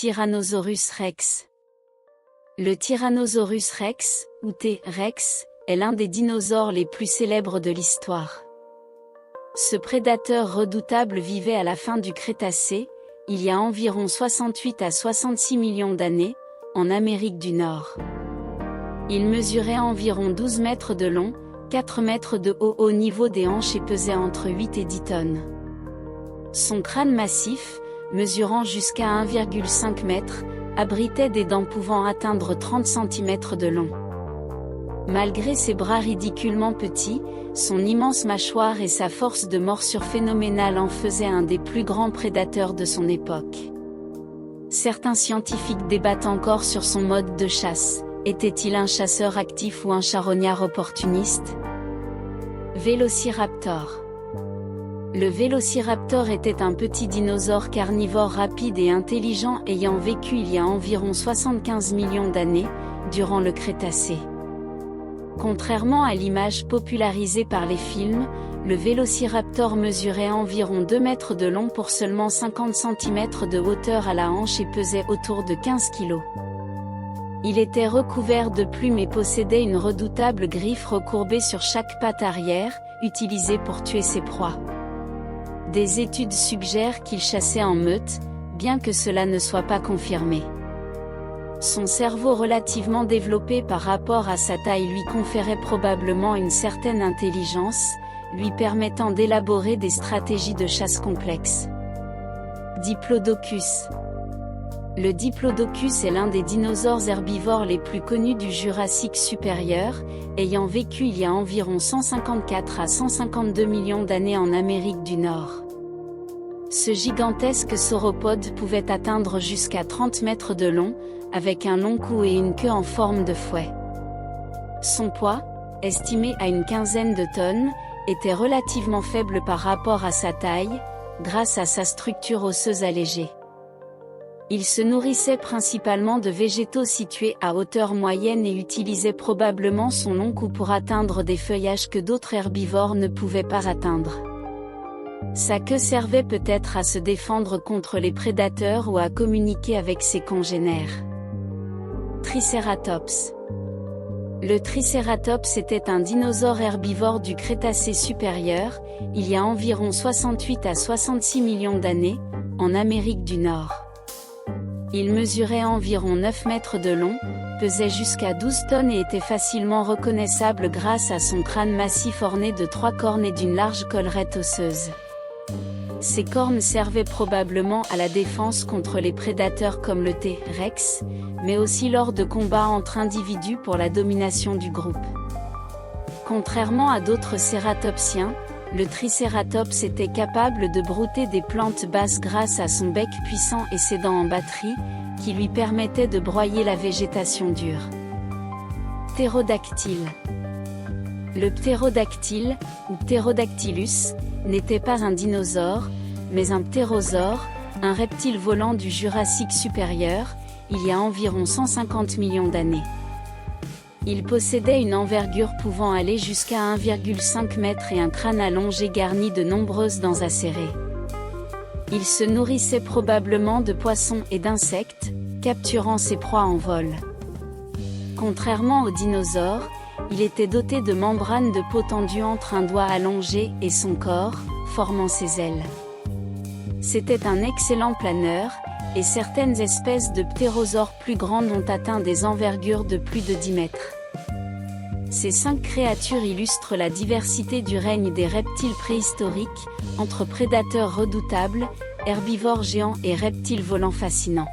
Tyrannosaurus rex. Le Tyrannosaurus rex, ou T-Rex, est l'un des dinosaures les plus célèbres de l'histoire. Ce prédateur redoutable vivait à la fin du Crétacé, il y a environ 68 à 66 millions d'années, en Amérique du Nord. Il mesurait environ 12 mètres de long, 4 mètres de haut au niveau des hanches et pesait entre 8 et 10 tonnes. Son crâne massif, mesurant jusqu'à 1,5 m, abritait des dents pouvant atteindre 30 cm de long. Malgré ses bras ridiculement petits, son immense mâchoire et sa force de morsure phénoménale en faisaient un des plus grands prédateurs de son époque. Certains scientifiques débattent encore sur son mode de chasse. Était-il un chasseur actif ou un charognard opportuniste? Vélociraptor. Le Vélociraptor était un petit dinosaure carnivore rapide et intelligent ayant vécu il y a environ 75 millions d'années, durant le Crétacé. Contrairement à l'image popularisée par les films, le Vélociraptor mesurait environ 2 mètres de long pour seulement 50 cm de hauteur à la hanche et pesait autour de 15 kg. Il était recouvert de plumes et possédait une redoutable griffe recourbée sur chaque patte arrière, utilisée pour tuer ses proies. Des études suggèrent qu'il chassait en meute, bien que cela ne soit pas confirmé. Son cerveau relativement développé par rapport à sa taille lui conférait probablement une certaine intelligence, lui permettant d'élaborer des stratégies de chasse complexes. Diplodocus. Le Diplodocus est l'un des dinosaures herbivores les plus connus du Jurassique supérieur, ayant vécu il y a environ 154 à 152 millions d'années en Amérique du Nord. Ce gigantesque sauropode pouvait atteindre jusqu'à 30 mètres de long, avec un long cou et une queue en forme de fouet. Son poids, estimé à une quinzaine de tonnes, était relativement faible par rapport à sa taille, grâce à sa structure osseuse allégée. Il se nourrissait principalement de végétaux situés à hauteur moyenne et utilisait probablement son long cou pour atteindre des feuillages que d'autres herbivores ne pouvaient pas atteindre. Sa queue servait peut-être à se défendre contre les prédateurs ou à communiquer avec ses congénères. Tricératops. Le Tricératops était un dinosaure herbivore du Crétacé supérieur, il y a environ 68 à 66 millions d'années, en Amérique du Nord. Il mesurait environ 9 mètres de long, pesait jusqu'à 12 tonnes et était facilement reconnaissable grâce à son crâne massif orné de 3 cornes et d'une large collerette osseuse. Ces cornes servaient probablement à la défense contre les prédateurs comme le T-Rex, mais aussi lors de combats entre individus pour la domination du groupe. Contrairement à d'autres cératopsiens, le Tricératops était capable de brouter des plantes basses grâce à son bec puissant et ses dents en batterie, qui lui permettaient de broyer la végétation dure. Ptérodactyle. Le ptérodactyle, ou Pterodactylus, n'était pas un dinosaure, mais un ptérosaure, un reptile volant du Jurassique supérieur, il y a environ 150 millions d'années. Il possédait une envergure pouvant aller jusqu'à 1,5 m et un crâne allongé garni de nombreuses dents acérées. Il se nourrissait probablement de poissons et d'insectes, capturant ses proies en vol. Contrairement aux dinosaures, il était doté de membranes de peau tendues entre un doigt allongé et son corps, formant ses ailes. C'était un excellent planeur, et certaines espèces de ptérosaures plus grandes ont atteint des envergures de plus de 10 mètres. Ces 5 créatures illustrent la diversité du règne des reptiles préhistoriques, entre prédateurs redoutables, herbivores géants et reptiles volants fascinants.